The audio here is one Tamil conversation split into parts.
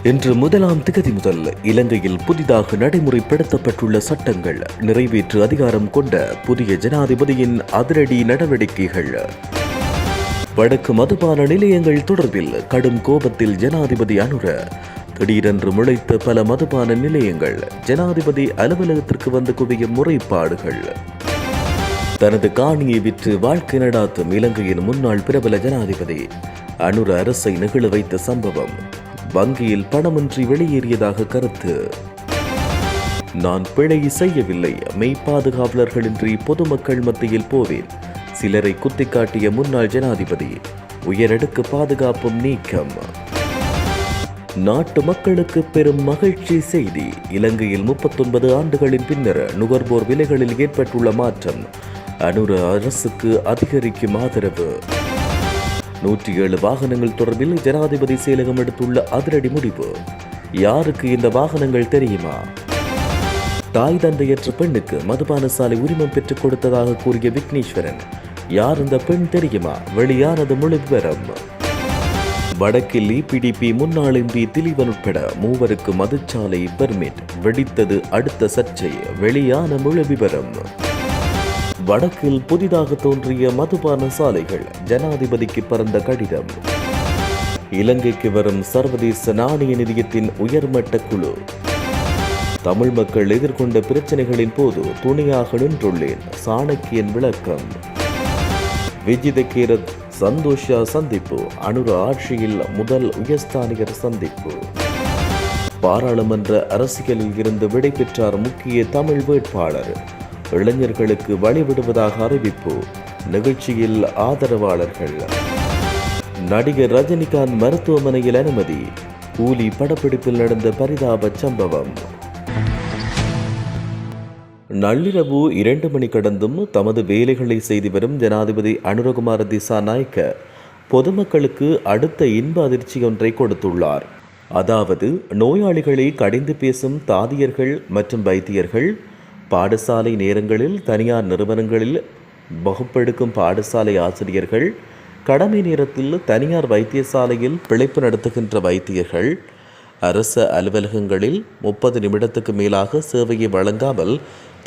இன்று 1ஆம் திகதி முதல் இலங்கையில் புதிதாக நடைமுறைப்படுத்தப்பட்டுள்ள சட்டங்கள் நிறைவேற்று அதிகாரம் கொண்ட புதிய ஜனாதிபதியின் அதிரடி நடவடிக்கைகள். வடக்கு மதுபான நிலையங்கள் தொடர்பில் கடும் கோபத்தில் ஜனாதிபதி அனுர. திடீரென்று முளைத்த பல மதுபான நிலையங்கள், ஜனாதிபதி அலுவலகத்திற்கு வந்து குவியும் முறைப்பாடுகள். தனது காணியை விற்று வாழ்க்கை நடாத்தும் இலங்கையின் முன்னாள் பிரபல ஜனாதிபதி அனுர அரசை நெகிழ வைத்த சம்பவம். வங்கியில் பணமின்றி வெளியேறியதாக கருத்து. நான் பிழை செய்யவில்லை, மெய்ப்பாதுகாவலர்களின்றி பொதுமக்கள் மத்தியில் போவேன். சிலரை குத்திக்காட்டிய முன்னாள் ஜனாதிபதி. உயரடுக்கு பாதுகாப்பும் நீக்கம். நாட்டு மக்களுக்கு பெரும் மகிழ்ச்சி செய்தி. இலங்கையில் 39 ஆண்டுகளின் பின்னர் நுகர்வோர் விலைகளில் ஏற்பட்டுள்ள மாற்றம். அனுர அரசுக்கு அதிகரிக்கும் ஆதரவு. 107 வாகனங்கள் தொடர்பில் ஜனாதிபதி செயலகம் எடுத்துள்ள அதிரடி முடிவு. யாருக்கு இந்த வாகனங்கள் தெரியுமா? தாய் தந்தையற்ற பெண்ணுக்கு மதுபான சாலை உரிமம் பெற்றுக் கொடுத்ததாக கூறிய விக்னேஸ்வரன். யார் இந்த பெண் தெரியுமா? வெளியானது முழு விவரம். வடக்கில் பிடிபி முன்னாள் எம்பி திலீபன் உட்பட 3 மதுச்சாலை பெர்மிட். வெடித்தது அடுத்த சர்ச்சை. வெளியான முழு விவரம். வடக்கில் புதிதாக தோன்றிய மதுபான சாலைகள், ஜனாதிபதிக்கு பறந்த கடிதம். இலங்கைக்கு வரும் சர்வதேச நாணய நிதியத்தின் உயர்மட்ட குழு. தமிழ் மக்கள் எதிர்கொண்ட பிரச்சனைகளின் போது துணையாக நின்றுள்ளேன், சாணக்கியன் விளக்கம். விஜித கேரத் சந்தோஷா சந்திப்பு. அனுர ஆட்சியில் முதல் உயர்ஸ்தானிகர் சந்திப்பு. பாராளுமன்ற அரசியலில் இருந்து விடைபெற்றார் முக்கிய தமிழ் வேட்பாளர். இளைஞர்களுக்கு வழிவிடுவதாக அறிவிப்பு. நிகழ்ச்சியில் ஆதரவாளர்கள். நடிகர் ரஜினிகாந்த் மருத்துவமனையில் அனுமதி. கூலி படப்பிடிப்பில் நடந்த பரிதாப சம்பவம். நள்ளிரவு 2 மணி கடந்தும் தமது வேலைகளை செய்து வரும் ஜனாதிபதி அனுரகுமார திசாநாயக்க பொதுமக்களுக்கு அடுத்த இன்ப அதிர்ச்சி ஒன்றை கொடுத்துள்ளார். அதாவது, நோயாளிகளை கடிந்து பேசும் தாதியர்கள் மற்றும் வைத்தியர்கள், பாடசாலை நேரங்களில் தனியார் நிறுவனங்களில் வகுப்பெடுக்கும் பாடசாலை ஆசிரியர்கள், கடமை நேரத்தில் தனியார் வைத்தியசாலையில் பிழைப்பு நடத்துகின்ற வைத்தியர்கள், அரச அலுவலகங்களில் 30 நிமிடத்துக்கு மேலாக சேவையை வழங்காமல்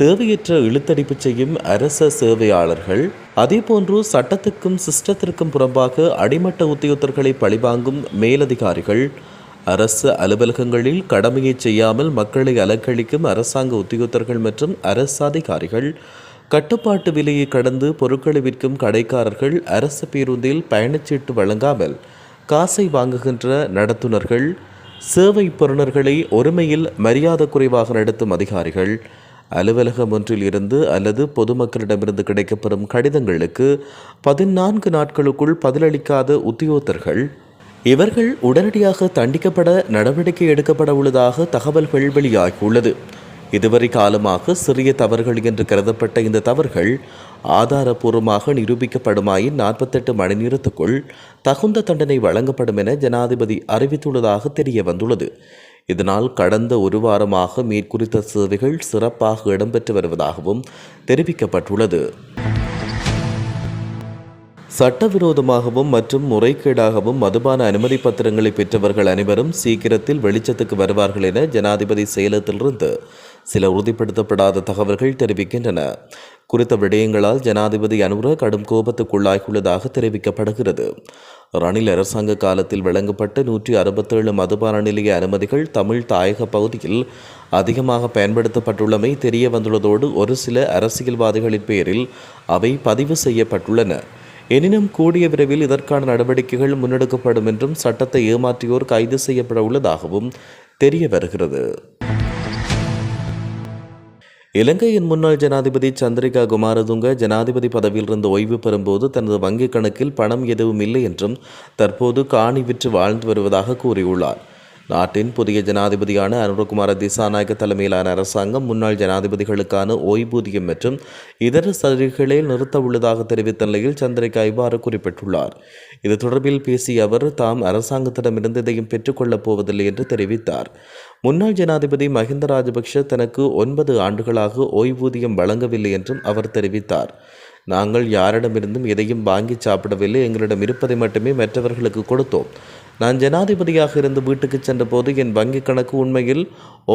தேவையற்ற இழுத்தடிப்பு செய்யும் அரச சேவையாளர்கள், அதேபோன்று சட்டத்துக்கும் சிஸ்டத்திற்கும் புறம்பாக அடிமட்ட உத்தியோகத்தர்களை பழிவாங்கும் மேலதிகாரிகள், அரசு அலுவலகங்களில் கடமையை செய்யாமல் மக்களை அலக்களிக்கும் அரசாங்க உத்தியோகத்தர்கள் மற்றும் அரசு அதிகாரிகள், கட்டுப்பாட்டு விலையை கடந்து பொருட்களை விற்கும் கடைக்காரர்கள், அரசு பேருந்தில் பயணச்சீட்டு வழங்காமல் காசை வாங்குகின்ற நடத்துனர்கள், சேவை பெறுநர்களை ஒருமையில் மரியாதை குறைவாக நடத்தும் அதிகாரிகள், அலுவலகம் ஒன்றில் இருந்து அல்லது பொதுமக்களிடமிருந்து கிடைக்கப்பெறும் கடிதங்களுக்கு 14 நாட்களுக்குள் பதிலளிக்காத உத்தியோகத்தர்கள், இவர்கள் உடனடியாக தண்டிக்கப்பட நடவடிக்கை எடுக்கப்பட உள்ளதாக தகவல்கள் வெளியாகியுள்ளது. இதுவரை காலமாக சிறிய தவறுகள் என்று கருதப்பட்ட இந்த தவறுகள் ஆதாரபூர்வமாக நிரூபிக்கப்படுமாயின் 48 மணி நேரத்துக்குள் தகுந்த தண்டனை வழங்கப்படும் என ஜனாதிபதி அறிவித்துள்ளதாக தெரிய வந்துள்ளது. இதனால் கடந்த 1 வாரமாக மேற்குறித்த சேவைகள் சிறப்பாக இடம்பெற்று வருவதாகவும் தெரிவிக்கப்பட்டுள்ளது. சட்டவிரோதமாகவும் மற்றும் முறைகேடாகவும் மதுபான அனுமதி பத்திரங்களை பெற்றவர்கள் அனைவரும் சீக்கிரத்தில் வெளிச்சத்துக்கு வருவார்கள் என ஜனாதிபதி செயலகத்திலிருந்து சில உறுதிப்படுத்தப்படாத தகவல்கள் தெரிவிக்கின்றன. குறித்த விடயங்களால் ஜனாதிபதி அனுர கடும் கோபத்துக்குள்ளாகியுள்ளதாக தெரிவிக்கப்படுகிறது. ரணில் அரசாங்க காலத்தில் வழங்கப்பட்ட 167 மதுபான நிலைய அனுமதிகள் தமிழ் தாயக பகுதியில் அதிகமாக பயன்படுத்தப்பட்டுள்ளமை தெரிய வந்துள்ளதோடு ஒரு சில அரசியல்வாதிகளின் பெயரில் அவை பதிவு செய்யப்பட்டுள்ளன. எனினும் கூடிய விரைவில் இதற்கான நடவடிக்கைகள் முன்னெடுக்கப்படும் என்றும் சட்டத்தை ஏமாற்றியோர் கைது செய்யப்பட உள்ளதாகவும் தெரிய வருகிறது. இலங்கையின் முன்னாள் ஜனாதிபதி சந்திரிகா குமாரதுங்க ஜனாதிபதி பதவியிலிருந்து ஓய்வு பெறும்போது தனது வங்கிக் கணக்கில் பணம் எதுவும் இல்லை என்றும் தற்போது காணி விற்று வாழ்ந்து வருவதாக கூறியுள்ளார். நாட்டின் புதிய ஜனாதிபதியான அனுரகுமார திசாநாயக்க தலைமையிலான அரசாங்கம் முன்னாள் ஜனாதிபதிகளுக்கான ஓய்வூதியம் மற்றும் இதர சலுகைகளை நிறுத்த உள்ளதாக தெரிவித்த நிலையில் சந்திரிகா இவ்வாறு குறிப்பிட்டுள்ளார். இது தொடர்பில் பேசிய அவர் தாம் அரசாங்கத்திடமிருந்து எதையும் பெற்றுக்கொள்ளப் போவதில்லை என்று தெரிவித்தார். முன்னாள் ஜனாதிபதி மஹிந்த ராஜபக்ஷ தனக்கு 9 ஆண்டுகளாக ஓய்வூதியம் வழங்கவில்லை என்றும் அவர் தெரிவித்தார். நாங்கள் யாரிடமிருந்தும் எதையும் வாங்கி சாப்பிடவில்லை, எங்களிடம் இருப்பதை மட்டுமே மற்றவர்களுக்கு கொடுத்தோம். நான் ஜனாதிபதியாக இருந்து வீட்டுக்கு சென்றபோது என் வங்கிக் கணக்கு உண்மையில்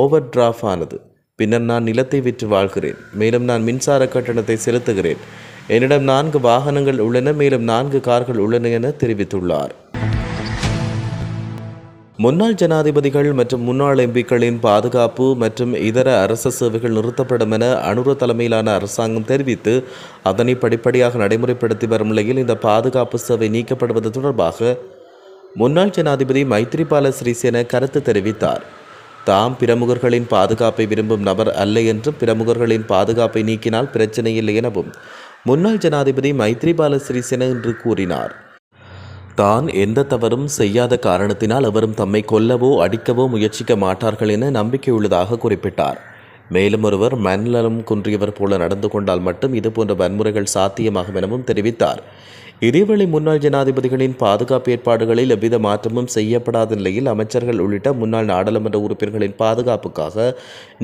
ஓவர் டிராஃப்ட் ஆனது. பின்னர் நான் நிலத்தை விற்று வாழ்கிறேன். மேலும் நான் மின்சார கட்டணத்தை செலுத்துகிறேன். என்னிடம் 4 வாகனங்கள் உள்ளன, மேலும் 4 கார்கள் உள்ளன என தெரிவித்துள்ளார். முன்னாள் ஜனாதிபதிகள் மற்றும் முன்னாள் எம்பிக்களின் பாதுகாப்பு மற்றும் இதர அரச சேவைகள் நிறுத்தப்படும் என அனுர தலைமையிலான அரசாங்கம் தெரிவித்து அதனை படிப்படியாக நடைமுறைப்படுத்தி வரும் நிலையில் இந்த பாதுகாப்பு சேவை நீக்கப்படுவது தொடர்பாக முன்னாள் ஜனாதிபதி மைத்ரிபால சிறிசேன கருத்து தெரிவித்தார். தாம் பிரமுகர்களின் பாதுகாப்பை விரும்பும் நபர் அல்ல என்றும் பிரமுகர்களின் பாதுகாப்பை நீக்கினால் பிரச்சனை இல்லை எனவும் முன்னாள் ஜனாதிபதி மைத்ரிபால சிறிசேன என்று கூறினார். தான் எந்த தவறும் செய்யாத காரணத்தினால் அவரும் தம்மை கொல்லவோ அடிக்கவோ முயற்சிக்க மாட்டார்கள் என நம்பிக்கையுள்ளதாக குறிப்பிட்டார். மேலும் ஒருவர் மனநலம் குன்றியவர் போல நடந்து கொண்டால் மட்டும் இதுபோன்ற வன்முறைகள் சாத்தியமாகும் எனவும் தெரிவித்தார். இதேவேளை முன்னாள் ஜனாதிபதிகளின் பாதுகாப்பு ஏற்பாடுகளில் எவ்வித மாற்றமும் செய்யப்படாத நிலையில் அமைச்சர்கள் உள்ளிட்ட முன்னாள் நாடாளுமன்ற உறுப்பினர்களின் பாதுகாப்புக்காக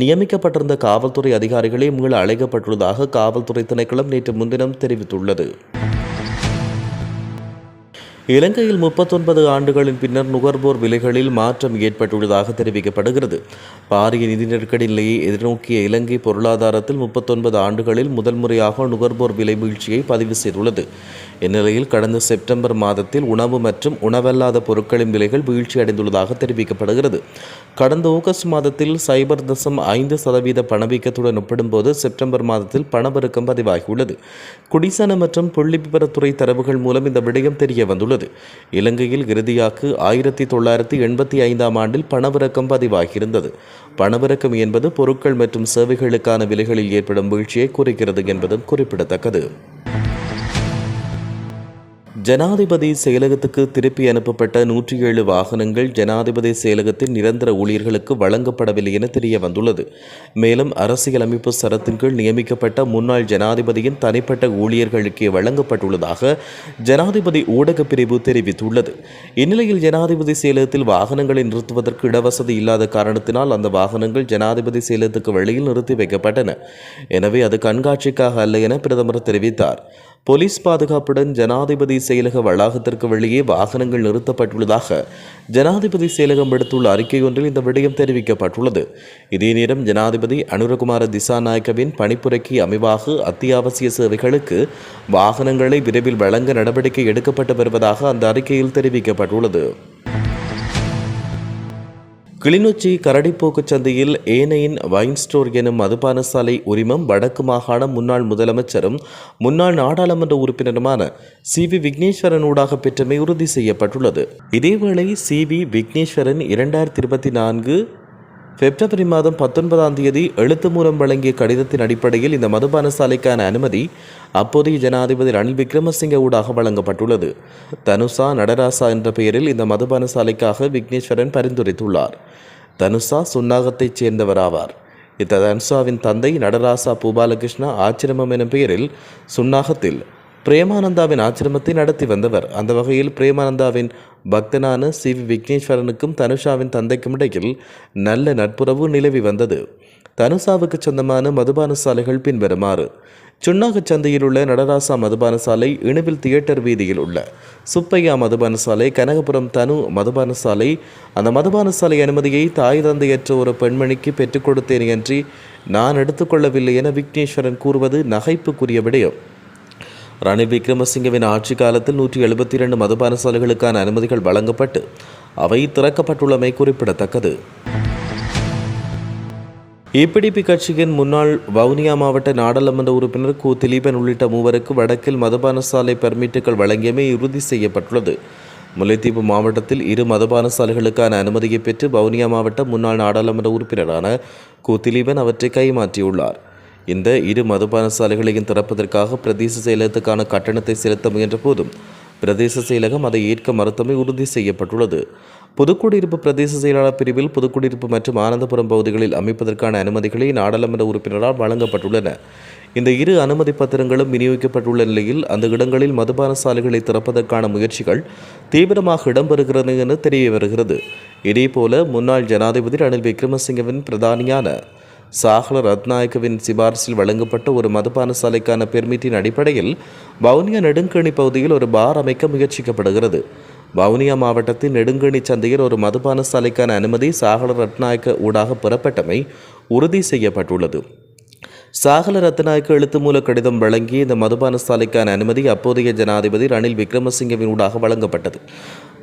நியமிக்கப்பட்டிருந்த காவல்துறை அதிகாரிகளே மீள அழைக்கப்பட்டுள்ளதாக காவல்துறை திணைக்களம் நேற்று முன்தினம் தெரிவித்துள்ளது. இலங்கையில் 39 ஆண்டுகளின் பின்னர் நுகர்வோர் விலைகளில் மாற்றம் ஏற்பட்டுள்ளதாக தெரிவிக்கப்படுகிறது. பாரிய நிதி நெருக்கடி நிலையை எதிர்நோக்கிய இலங்கை பொருளாதாரத்தில் 39 ஆண்டுகளில் முதல் முறையாக நுகர்வோர் விலை வீழ்ச்சியை பதிவு செய்துள்ளது. இந்நிலையில் கடந்த செப்டம்பர் மாதத்தில் உணவு மற்றும் உணவல்லாத பொருட்களின் விலைகள் வீழ்ச்சி அடைந்துள்ளதாக தெரிவிக்கப்படுகிறது. கடந்த ஆகஸ்ட் மாதத்தில் 0.5% பணவீக்கத்துடன் ஒப்பிடும்போது செப்டம்பர் மாதத்தில் பணப்பெருக்கம் பதிவாகியுள்ளது. குடிசன மற்றும் புள்ளிவிவரத்துறை தரவுகள் மூலம் இந்த விடயம் தெரிய வந்துள்ளது. இலங்கையில் இறுதியாக 1985 ஆண்டில் பணவிறக்கம் பதிவாகியிருந்தது. பணவிறக்கம் என்பது பொருட்கள் மற்றும் சேவைகளுக்கான விலைகளில் ஏற்படும் வீழ்ச்சியை குறிக்கிறது என்பதும் குறிப்பிடத்தக்கது. ஜனாதிபதி செயலகத்துக்கு திருப்பி அனுப்பப்பட்ட 107 வாகனங்கள் ஜனாதிபதி செயலகத்தின் நிரந்தர ஊழியர்களுக்கு வழங்கப்படவில்லை என தெரிய வந்துள்ளது. மேலும் அரசியலமைப்பு சட்டத்தின் கீழ் நியமிக்கப்பட்ட முன்னாள் ஜனாதிபதியின் தனிப்பட்ட ஊழியர்களுக்கே வழங்கப்பட்டுள்ளதாக ஜனாதிபதி ஊடகப் பிரிவு தெரிவித்துள்ளது. இந்நிலையில் ஜனாதிபதி செயலகத்தில் வாகனங்களை நிறுத்துவதற்கு இடவசதி இல்லாத காரணத்தினால் அந்த வாகனங்கள் ஜனாதிபதி செயலகத்துக்கு வெளியில் நிறுத்தி வைக்கப்பட்டன. எனவே அது கண்காட்சிக்காக அல்ல என பிரதமர் தெரிவித்தார். போலீஸ் பாதுகாப்புடன் ஜனாதிபதி செயலக வளாகத்திற்கு வெளியே வாகனங்கள் நிறுத்தப்பட்டுள்ளதாக ஜனாதிபதி செயலகம் விடுத்துள்ள அறிக்கை ஒன்றில் இந்த விடயம் தெரிவிக்கப்பட்டுள்ளது. இதே நேரம் ஜனாதிபதி அனுரகுமார திசாநாயக்கவின் பணிப்புரைக்கு அமைவாக அத்தியாவசிய சேவைகளுக்கு வாகனங்களை விரைவில் வழங்க நடவடிக்கை எடுக்கப்பட்டு வருவதாக அந்த அறிக்கையில் தெரிவிக்கப்பட்டுள்ளது. கிளிநொச்சி கரடிப்போக்கு சந்தையில் ஏனையின் வைன் ஸ்டோர் எனும் மதுபான சாலை உரிமம் வடக்கு மாகாண முன்னாள் முதலமைச்சரும் முன்னாள் நாடாளுமன்ற உறுப்பினருமான CV விக்னேஸ்வரன் ஊடாக பெற்றமை உறுதி செய்யப்பட்டுள்ளது. இதேவேளை CV விக்னேஸ்வரன் 2024 பிப்ரவரி மாதம் 19ஆம் தேதி எழுத்து மூலம் வழங்கிய கடிதத்தின் அடிப்படையில் இந்த மதுபான சாலைக்கான அனுமதி அப்போதைய ஜனாதிபதி ரணில் விக்ரமசிங்க ஊடாக வழங்கப்பட்டுள்ளது. தனுஷா நடராசா என்ற பெயரில் இந்த மதுபான சாலைக்காக விக்னேஸ்வரன் பரிந்துரைத்துள்ளார். தனுஷா சுன்னாகத்தைச் சேர்ந்தவராவார். இந்த தனுஷாவின் தந்தை நடராசா பூபாலகிருஷ்ணா ஆச்சிரமம் எனும் பெயரில் சுன்னாகத்தில் பிரேமானந்தாவின் ஆச்சிரமத்தை நடத்தி வந்தவர். அந்த வகையில் பிரேமானந்தாவின் பக்தனான CV விக்னேஸ்வரனுக்கும் தனுஷாவின் தந்தைக்கும் இடையில் நல்ல நட்புறவு நிலவி வந்தது. தனுஷாவுக்கு சொந்தமான மதுபான சாலைகள் பின்வருமாறு: சுன்னாகச் சந்தையில் உள்ள நடராசா மதுபான சாலை, இணுவில் தியேட்டர் வீதியில் உள்ள சுப்பையா மதுபான சாலை, கனகபுரம் தனு மதுபான சாலை. அந்த மதுபான சாலை அனுமதியை தாய் தந்தையற்ற ஒரு பெண்மணிக்கு பெற்றுக் கொடுத்தேன் என்று நான் எடுத்துக்கொள்ளவில்லை என விக்னேஸ்வரன் கூறுவது நகைப்புக்குரிய விடயம். ரணில் விக்ரமசிங்கவின் ஆட்சி காலத்தில் 172 மதுபான சாலைகளுக்கான அனுமதிகள் வழங்கப்பட்டு அவை திறக்கப்பட்டுள்ளமை குறிப்பிடத்தக்கது. EPDP கட்சியின் முன்னாள் வவுனியா மாவட்ட நாடாளுமன்ற உறுப்பினர் கு திலீபன் உள்ளிட்ட 3 வடக்கில் மதுபான சாலை பெர்மிட்டுகள் வழங்கியமை உறுதி செய்யப்பட்டுள்ளது. முல்லைத்தீவு மாவட்டத்தில் 2 மதுபான சாலைகளுக்கான அனுமதியை பெற்று வவுனியா மாவட்ட முன்னாள் நாடாளுமன்ற உறுப்பினரான கு திலீபன் அவற்றை கைமாற்றியுள்ளார். இந்த 2 மதுபான சாலைகளையும் திறப்பதற்காக பிரதேச செயலகத்துக்கான கட்டணத்தை செலுத்த முயன்ற போதும் பிரதேச செயலகம் அதை ஏற்க மறுத்தமை உறுதி செய்யப்பட்டுள்ளது. புதுக்குடியிருப்பு பிரதேச செயலாளர் பிரிவில் புதுக்குடியிருப்பு மற்றும் ஆனந்தபுரம் பகுதிகளில் அமைப்பதற்கான அனுமதிகளை நாடாளுமன்ற உறுப்பினரால் வழங்கப்பட்டுள்ளன. இந்த 2 அனுமதி பத்திரங்களும் விநியோகிக்கப்பட்டுள்ள நிலையில் அந்த இடங்களில் மதுபான சாலைகளை திறப்பதற்கான முயற்சிகள் தீவிரமாக இடம்பெறுகிறது என தெரிய வருகிறது. இதேபோல முன்னாள் ஜனாதிபதி ரணில் விக்ரமசிங்கவின் பிரதானியான சாகல ரத்நாயக்கவின் சிபாரிசில் வழங்கப்பட்ட ஒரு மதுபான சாலைக்கான பெர்மிட்டின் அடிப்படையில் வவுனியா நெடுங்கணி பகுதியில் ஒரு பார் அமைக்க முயற்சிக்கப்படுகிறது. வவுனியா மாவட்டத்தின் நெடுங்கணி சந்தையில் ஒரு மதுபான சாலைக்கான அனுமதி சாகல ரட்நாயக்க ஊடாக பெறப்பட்டமை உறுதி செய்யப்பட்டுள்ளது. சாகல ரத்நாயக்க எழுத்து மூல கடிதம் வழங்கி இந்த மதுபான சாலைக்கான அனுமதி அப்போதைய ஜனாதிபதி ரணில் விக்ரமசிங்கவின் ஊடாக வழங்கப்பட்டது.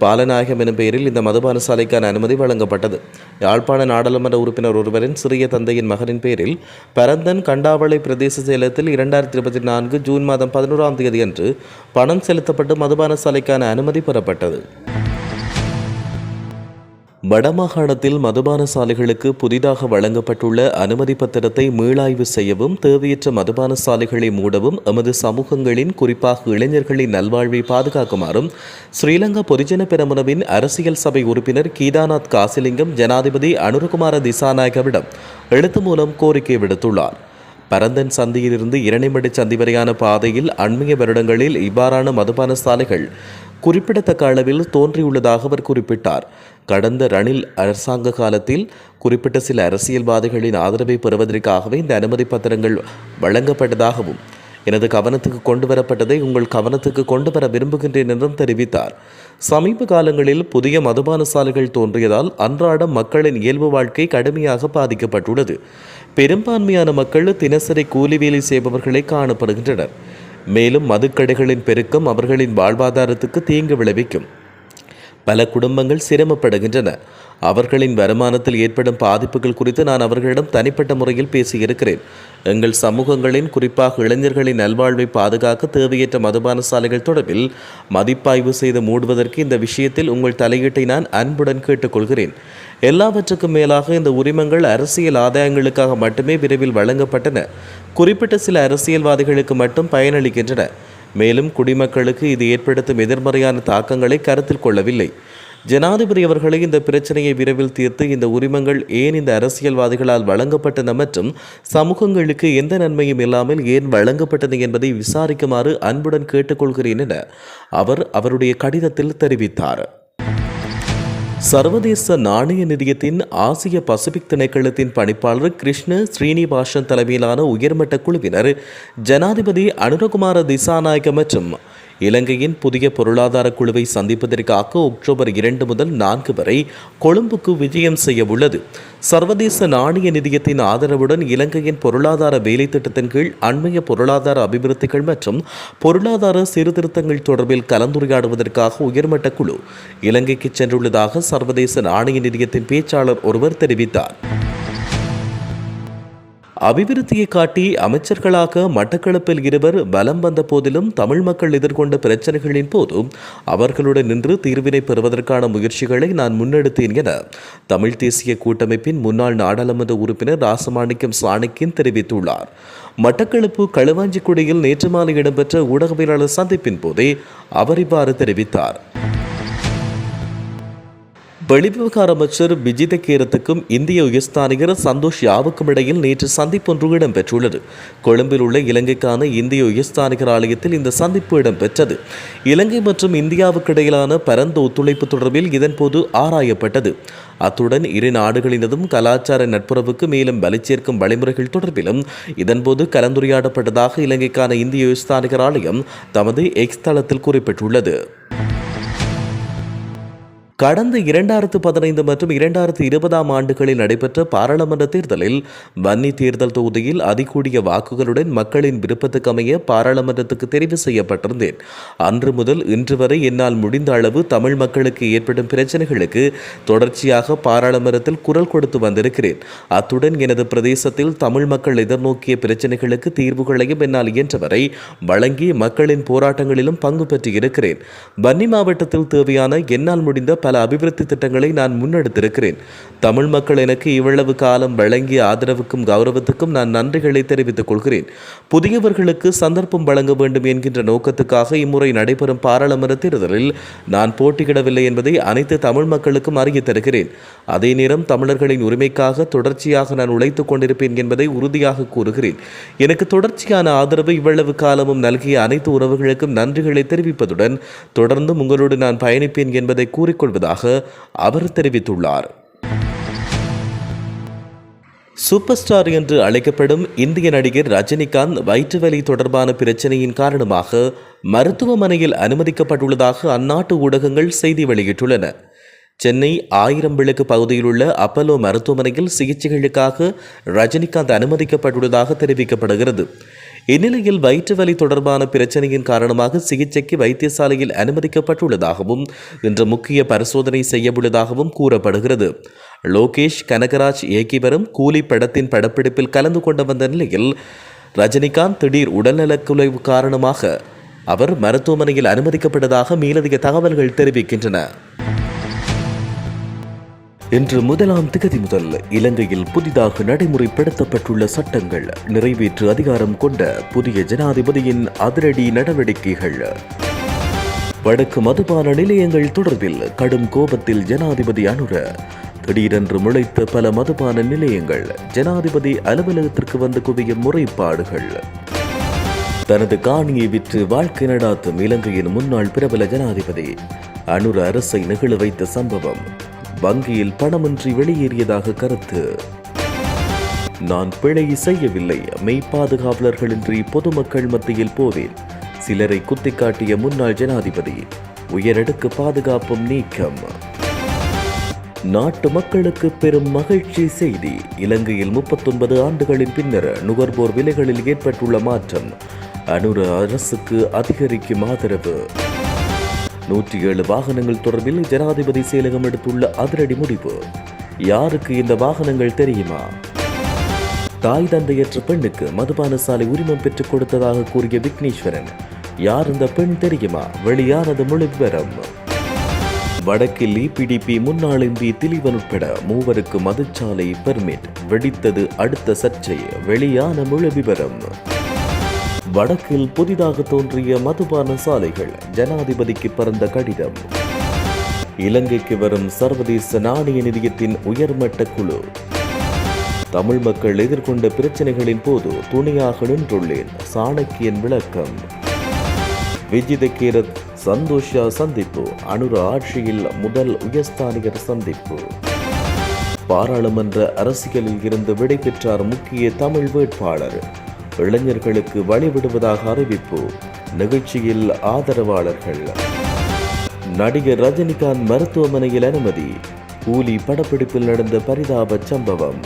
பாலநாயகம் எனும் பெயரில் இந்த மதுபான சாலைக்கான அனுமதி வழங்கப்பட்டது. யாழ்ப்பாண நாடாளுமன்ற உறுப்பினர் ஒருவரின் சிறிய தந்தையின் மகனின் பெயரில் பரந்தன் கண்டாவளை பிரதேச செயலகத்தில் 2024 ஜூன் மாதம் 11ஆம் தேதி அன்று பணம் செலுத்தப்பட்டு மதுபான சாலைக்கான அனுமதி பெறப்பட்டது. வடமாகாணத்தில் மதுபான சாலைகளுக்கு புதிதாக வழங்கப்பட்டுள்ள அனுமதி பத்திரத்தை மீளாய்வு செய்யவும் தேவையற்ற மதுபான சாலைகளை மூடவும் எமது சமூகங்களின் குறிப்பாக இளைஞர்களின் நல்வாழ்வை பாதுகாக்குமாறும் ஸ்ரீலங்கா பொதுஜன பெரமுனவின் அரசியல் சபை உறுப்பினர் கீதாநாத் காசிலிங்கம் ஜனாதிபதி அனுரகுமார திசாநாயகவிடம் எழுத்து மூலம் கோரிக்கை விடுத்துள்ளார். பரந்தன் சந்தியிலிருந்து இரணைமடி சந்தி வரையான பாதையில் அண்மைய வருடங்களில் இவ்வாறான மதுபான சாலைகள் குறிப்பிடத்தக்க அளவில் தோன்றியுள்ளதாக அவர் குறிப்பிட்டார். கடந்த ரணில் அரசாங்க காலத்தில் குறிப்பிட்ட சில அரசியல்வாதிகளின் ஆதரவை பெறுவதற்காகவே இந்த அனுமதி பத்திரங்கள் வழங்கப்பட்டதாகவும் எனது கவனத்துக்கு கொண்டு வரப்பட்டதை உங்கள் கவனத்துக்கு கொண்டு வர விரும்புகின்றேன் என்றும் தெரிவித்தார். சமீப காலங்களில் புதிய மதுபான சாலைகள் தோன்றியதால் அன்றாட மக்களின் இயல்பு வாழ்க்கை கடுமையாக பாதிக்கப்பட்டுள்ளது. பெரும்பான்மையான மக்கள் தினசரி கூலி வேலை செய்பவர்களை காணப்படுகின்றனர். மேலும் மதுக்கடைகளின் பெருக்கம் அவர்களின் வாழ்வாதாரத்துக்கு தீங்கு விளைவிக்கும். பல குடும்பங்கள் சிரமப்படுகின்றன. அவர்களின் வருமானத்தில் ஏற்படும் பாதிப்புகள் குறித்து நான் அவர்களிடம் தனிப்பட்ட முறையில் பேசியிருக்கிறேன். எங்கள் சமூகங்களின் குறிப்பாக இளைஞர்களின் நல்வாழ்வை பாதுகாக்க தேவையற்ற மதுபான சாலைகள் தொடர்பில் மதிப்பாய்வு செய்து மூடுவதற்கு இந்த விஷயத்தில் உங்கள் தலையீட்டை நான் அன்புடன் கேட்டுக்கொள்கிறேன். எல்லாவற்றுக்கும் மேலாக இந்த உரிமங்கள் அரசியல் ஆதாயங்களுக்காக மட்டுமே விரைவில் வழங்கப்பட்டன. குறிப்பிட்ட சில அரசியல்வாதிகளுக்கு மட்டும் பயனளிக்கின்றன. மேலும் குடிமக்களுக்கு இது ஏற்படுத்தும் எதிர்மறையான தாக்கங்களை கருத்தில் கொள்ளவில்லை. ஜனாதிபதி அவர்களை இந்த பிரச்சனையை விரைவில் தீர்த்து இந்த உரிமங்கள் ஏன் இந்த அரசியல்வாதிகளால் வழங்கப்பட்டன மற்றும் சமூகங்களுக்கு எந்த நன்மையும் இல்லாமல் ஏன் வழங்கப்பட்டது என்பதை விசாரிக்குமாறு அன்புடன் கேட்டுக்கொள்கிறேன் என அவர் அவருடைய கடிதத்தில் தெரிவித்தார். சர்வதேச நாணய நிதியத்தின் ஆசிய பசிபிக் திணைக்களத்தின் பணிப்பாளர் கிருஷ்ண ஸ்ரீனிவாசன் தலைமையிலான உயர்மட்ட குழுவினர் ஜனாதிபதி அனுரகுமார திசாநாயக்க மற்றும் இலங்கையின் புதிய பொருளாதார குழுவை சந்திப்பதற்காக அக்டோபர் 2 முதல் 4 வரை கொழும்புக்கு விஜயம் செய்ய உள்ளது. சர்வதேச நாணய நிதியத்தின் ஆதரவுடன் இலங்கையின் பொருளாதார வேலை திட்டத்தின் கீழ் அண்மைய பொருளாதார அபிவிருத்திகள் மற்றும் பொருளாதார சீர்திருத்தங்கள் தொடர்பில் கலந்துரையாடுவதற்காக உயர்மட்ட குழு இலங்கைக்கு சென்றுள்ளதாக சர்வதேச நாணய நிதியத்தின் பேச்சாளர் ஒருவர் தெரிவித்தார். அபிவிருத்தியை காட்டி அமைச்சர்களாக மட்டக்களப்பில் இருவர் பலம் வந்த போதிலும் தமிழ் மக்கள் எதிர்கொண்ட பிரச்சனைகளின் போது அவர்களுடன் நின்று தீர்வினை பெறுவதற்கான முயற்சிகளை நான் முன்னெடுத்தேன் என தமிழ் தேசிய கூட்டமைப்பின் முன்னாள் நாடாளுமன்ற உறுப்பினர் ராசமாணிக்கம் சாணக்கியன் தெரிவித்துள்ளார். மட்டக்களப்பு களுவாஞ்சிக்குடியில் நேற்று மாலை இடம்பெற்ற ஊடகவியலாளர் சந்திப்பின் போதே அவர் இவ்வாறு தெரிவித்தார். வெளிவிவகார அமைச்சர் விஜித கேரத்துக்கும் இந்திய உயர்ஸ்தானிகர் சந்தோஷ் யாவுக்கும் இடையில் நேற்று சந்திப்பொன்று இடம்பெற்றுள்ளது. கொழும்பில் உள்ள இலங்கைக்கான இந்திய உயர்ஸ்தானிகர் ஆலயத்தில் இந்த சந்திப்பு இடம்பெற்றது. இலங்கை மற்றும் இந்தியாவுக்கு இடையிலான பரந்த ஒத்துழைப்பு தொடர்பில் இதன்போது ஆராயப்பட்டது. அத்துடன் இரு நாடுகளினதும் கலாச்சார நட்புறவுக்கு மேலும் வலு சேர்க்கும் வழிமுறைகள் தொடர்பிலும் இதன்போது கலந்துரையாடப்பட்டதாக இலங்கைக்கான இந்திய உயர்ஸ்தானிகர் ஆலயம் தமது எக்ஸ் தளத்தில் குறிப்பிட்டுள்ளது. கடந்த 2015 மற்றும் 2020 ஆண்டுகளில் நடைபெற்ற பாராளுமன்ற தேர்தலில் வன்னி தேர்தல் தொகுதியில் அதிகூடிய வாக்குகளுடன் மக்களின் விருப்பத்துக்கு அமைய பாராளுமன்றத்துக்கு தெரிவு செய்யப்பட்டிருந்தேன். அன்று முதல் இன்று வரை என்னால் முடிந்த அளவு தமிழ் மக்களுக்கு ஏற்படும் பிரச்சனைகளுக்கு தொடர்ச்சியாக பாராளுமன்றத்தில் குரல் கொடுத்து வந்திருக்கிறேன். அத்துடன் எனது பிரதேசத்தில் தமிழ் மக்கள் எதிர்நோக்கிய பிரச்சனைகளுக்கு தீர்வுகளையும் என்னால் இயன்றவரை வழங்கி மக்களின் போராட்டங்களிலும் பங்கு பெற்றிருக்கிறேன். வன்னி மாவட்டத்தில் தேவையான என்னால் முடிந்த பல அபிவிருத்தி திட்டங்களை நான் முன்னெடுத்திருக்கிறேன். தமிழ் மக்கள் எனக்கு இவ்வளவு காலம் வழங்கிய ஆதரவுக்கும் கௌரவத்துக்கும் நான் நன்றிகளை தெரிவித்துக் கொள்கிறேன். புதியவர்களுக்கு சந்தர்ப்பம் வழங்க வேண்டும் என்கின்ற நோக்கத்துக்காக இம்முறை நடைபெறும் பாராளுமன்ற தேர்தலில் நான் போட்டியிடவில்லை என்பதை அனைத்து தமிழ் மக்களுக்கும் அறிய தருகிறேன். அதே நேரம் தமிழர்களின் உரிமைக்காக தொடர்ச்சியாக நான் உழைத்துக் கொண்டிருப்பேன் என்பதை உறுதியாக கூறுகிறேன். எனக்கு தொடர்ச்சியான ஆதரவு இவ்வளவு காலமும் நல்கிய அனைத்து உறவுகளுக்கும் நன்றிகளை தெரிவிப்பதுடன் தொடர்ந்தும் உங்களோடு நான் பயணிப்பேன் என்பதை கூறிக்கொள்வதாக அவர் தெரிவித்துள்ளார். சூப்பர் ஸ்டார் என்று அழைக்கப்படும் இந்திய நடிகர் ரஜினிகாந்த் வயிற்றுவலி தொடர்பான பிரச்சனையின் காரணமாக மருத்துவமனையில் அனுமதிக்கப்பட்டுள்ளதாக அந்நாட்டு ஊடகங்கள் செய்தி வெளியிட்டுள்ளன. சென்னை 1000 விளக்கு பகுதியில் உள்ள அப்பல்லோ மருத்துவமனையில் சிகிச்சைகளுக்காக ரஜினிகாந்த் அனுமதிக்கப்பட்டுள்ளதாக தெரிவிக்கப்படுகிறது. இந்நிலையில் வயிற்று வலி தொடர்பான பிரச்சனையின் காரணமாக சிகிச்சைக்கு வைத்தியசாலையில் அனுமதிக்கப்பட்டுள்ளதாகவும் இன்று முக்கிய பரிசோதனை செய்யவுள்ளதாகவும் கூறப்படுகிறது. லோகேஷ் கனகராஜ் இயக்கி வரும் கூலி படத்தின் படப்பிடிப்பில் கலந்து கொண்டு வந்த நிலையில் ரஜினிகாந்த் திடீர் உடல்நலக்குலைவு காரணமாக அவர் மருத்துவமனையில் அனுமதிக்கப்பட்டதாக மேலதிக தகவல்கள் தெரிவிக்கின்றன. இன்று 1ஆம் திகதி முதல் இலங்கையில் புதிதாக நடைமுறைப்படுத்தப்பட்டுள்ள சட்டங்கள் நிறைவேற்று அதிகாரம் கொண்ட புதிய ஜனாதிபதியின் அதிரடி நடவடிக்கைகள். வடக்கு மதுபான நிலையங்கள் தொடர்பில் கடும் கோபத்தில் ஜனாதிபதி அனுர. திடீரென்று முளைத்த பல மதுபான நிலையங்கள் ஜனாதிபதி அலுவலகத்திற்கு வந்து குவியும் முறைப்பாடுகள். தனது காணியை விற்று வாழ்க்கை நடாத்தும் இலங்கையின் முன்னாள் பிரபல ஜனாதிபதி அனுர அரசை நெகிழ வைத்த சம்பவம். வங்கியில் பணமின்றி வெளியேறியதாக கருத்து. நான் பிழை செய்யவில்லை, மெய்ப்பாதுகாவலர்களின்றி பொதுமக்கள் மத்தியில் போவேன். சிலரை குத்திக்காட்டிய முன்னாள் ஜனாதிபதி. உயரடுக்கு பாதுகாப்பும் நீக்கம். நாட்டு மக்களுக்கு பெரும் மகிழ்ச்சி செய்தி. இலங்கையில் 39 ஆண்டுகளின் பின்னர் நுகர்வோர் விலைகளில் ஏற்பட்டுள்ள மாற்றம். அனுர அரசுக்கு அதிகரிக்கும் ஆதரவு. 107 வாகனங்கள் தொடர்பில் ஜனாதிபதி செயலகம் எடுத்துள்ள அதிரடி முடிவு. யாருக்கு இந்த வாகனங்கள் தெரியுமா? தாய் தந்தையற்ற பெண்ணுக்கு மதுபான சாலை உரிமம் பெற்றுக் கொடுத்ததாக கூறிய விக்னேஸ்வரன். யார் இந்த பெண் தெரியுமா? வெளியானது முழு விவரம். வடக்கில் இபிடிபி முன்னாள் எம்பி திலீபன் உட்பட 3 மதுச்சாலை பெர்மிட். வெடித்தது அடுத்த சர்ச்சை. வெளியான முழு விவரம். வடக்கில் புதிதாக தோன்றிய மதுபான சாலைகள். ஜனாதிபதிக்கு பறந்த கடிதம். இலங்கைக்கு வரும் சர்வதேச நாணய நிதியத்தின் உயர்மட்ட குழு. தமிழ் மக்கள் எதிர்கொண்ட பிரச்சனைகளின் போது துணையாக நின்றுள்ளேன். சாணக்கியன் விளக்கம். விஜித கேரத் சந்தோஷா சந்திப்பு. அனுர ஆட்சியில் முதல் உயர்ஸ்தானிகர் சந்திப்பு. பாராளுமன்ற அரசியலில் இருந்து விடை பெற்றார் முக்கிய தமிழ் வேட்பாளர். இளைஞர்களுக்கு வழிவிடுவதாக அறிவிப்பு. நிகழ்ச்சியில் ஆதரவாளர்கள். நடிகர் ரஜினிகாந்த் மருத்துவமனையில் அனுமதி. கூலி படப்பிடிப்பில் நடந்த பரிதாப சம்பவம்.